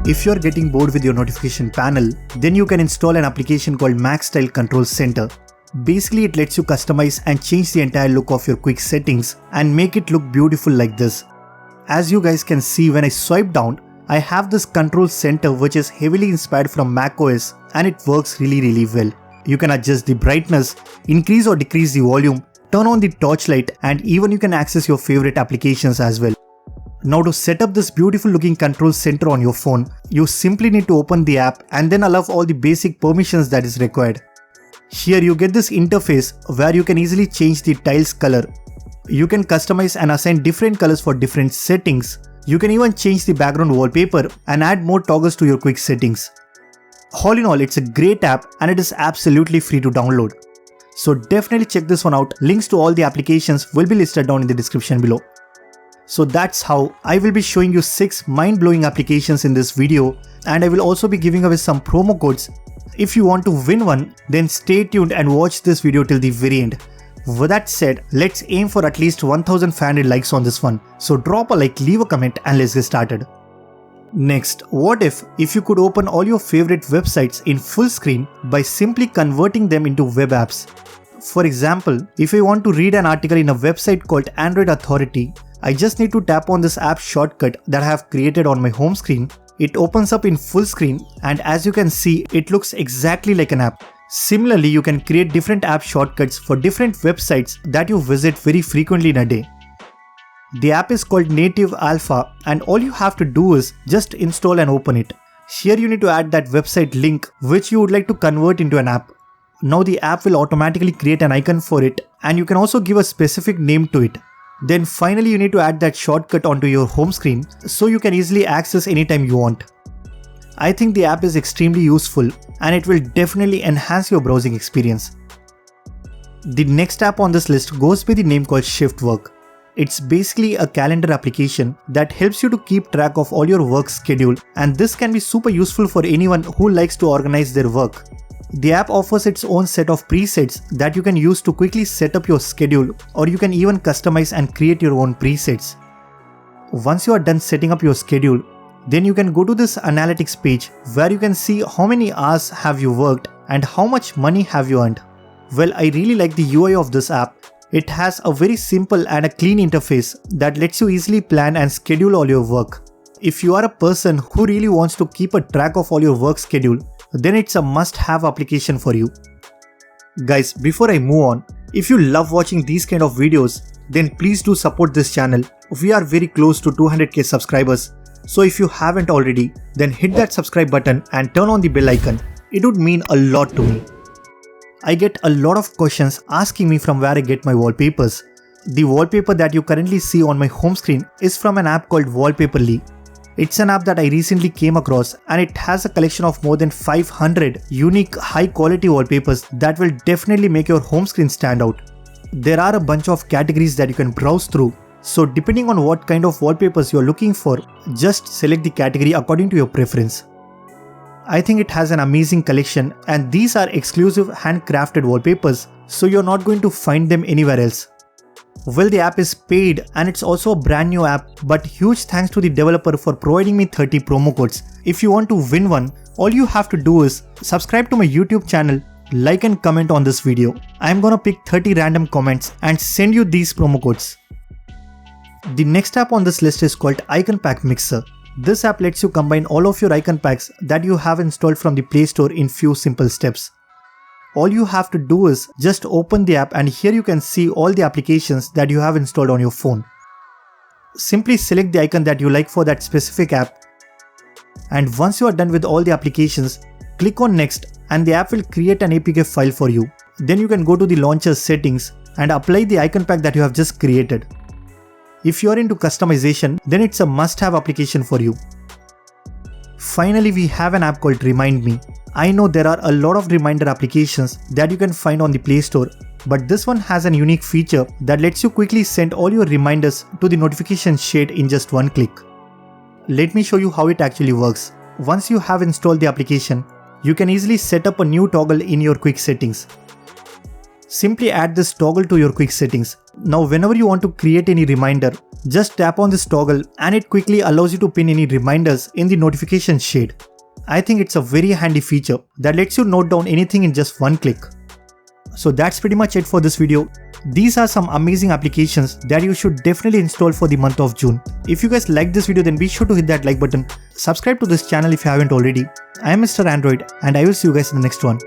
If you're getting bored with your notification panel, then you can install an application called MacStyle Control Center. Basically, it lets you customize and change the entire look of your quick settings and make it look beautiful like this. As you guys can see, when I swipe down, I have this control center which is heavily inspired from macOS, and it works really well. You can adjust the brightness, increase or decrease the volume, turn on the torchlight, and even you can access your favorite applications as well. Now to set up this beautiful looking control center on your phone, you simply need to open the app and then allow all the basic permissions that is required. Here you get this interface where you can easily change the tiles color. You can customize and assign different colors for different settings. You can even change the background wallpaper and add more toggles to your quick settings. All in all, it's a great app and it is absolutely free to download. So definitely check this one out. Links to all the applications will be listed down in the description below. So that's how I will be showing you 6 mind-blowing applications in this video, and I will also be giving away some promo codes. If you want to win one, then stay tuned and watch this video till the very end. With that said, let's aim for at least 1500 likes on this one. So drop a like, leave a comment, and let's get started. Next, what if you could open all your favorite websites in full screen by simply converting them into web apps? For example, if I want to read an article in a website called Android Authority, I just need to tap on this app shortcut that I have created on my home screen. It opens up in full screen, and as you can see, it looks exactly like an app. Similarly, you can create different app shortcuts for different websites that you visit very frequently in a day. The app is called Native Alpha, and all you have to do is just install and open it. Here you need to add that website link which you would like to convert into an app. Now the app will automatically create an icon for it, and you can also give a specific name to it. Then finally you need to add that shortcut onto your home screen so you can easily access anytime you want. I think the app is extremely useful and it will definitely enhance your browsing experience. The next app on this list goes by the name called Shiftwork. It's basically a calendar application that helps you to keep track of all your work schedule, and this can be super useful for anyone who likes to organize their work. The app offers its own set of presets that you can use to quickly set up your schedule, or you can even customize and create your own presets. Once you are done setting up your schedule, then you can go to this analytics page where you can see how many hours have you worked and how much money have you earned. Well, I really like the UI of this app. It has a very simple and a clean interface that lets you easily plan and schedule all your work. If you are a person who really wants to keep a track of all your work schedule, then it's a must-have application for you. Guys, before I move on, if you love watching these kind of videos, then please do support this channel. We are very close to 200k subscribers. So if you haven't already, then hit that subscribe button and turn on the bell icon. It would mean a lot to me. I get a lot of questions asking me from where I get my wallpapers. The wallpaper that you currently see on my home screen is from an app called Wallpaperly. It's an app that I recently came across, and it has a collection of more than 500 unique high quality wallpapers that will definitely make your home screen stand out. There are a bunch of categories that you can browse through, so depending on what kind of wallpapers you're looking for, just select the category according to your preference. I think it has an amazing collection, and these are exclusive handcrafted wallpapers, so you're not going to find them anywhere else. Well, the app is paid and it's also a brand new app, but huge thanks to the developer for providing me 30 promo codes. If you want to win one, all you have to do is subscribe to my YouTube channel, like and comment on this video. I'm gonna pick 30 random comments and send you these promo codes. The next app on this list is called Icon Pack Mixer. This app lets you combine all of your icon packs that you have installed from the Play Store in few simple steps. All you have to do is just open the app, and here you can see all the applications that you have installed on your phone. Simply select the icon that you like for that specific app, and once you are done with all the applications, click on Next and the app will create an APK file for you. Then you can go to the launcher settings and apply the icon pack that you have just created. If you are into customization, then it's a must-have application for you. Finally, we have an app called Remind Me. I know there are a lot of reminder applications that you can find on the Play Store, but this one has a unique feature that lets you quickly send all your reminders to the notification shade in just one click. Let me show you how it actually works. Once you have installed the application, you can easily set up a new toggle in your quick settings. Simply add this toggle to your quick settings. Now whenever you want to create any reminder, Just tap on this toggle and it quickly allows you to pin any reminders in the notification shade. I think it's a very handy feature that lets you note down anything in just one click. So that's pretty much it for this video. These are some amazing applications that you should definitely install for the month of June. If you guys like this video, then be sure to hit that like button. Subscribe to this channel if you haven't already. I am Mr. Android and I will see you guys in the next one.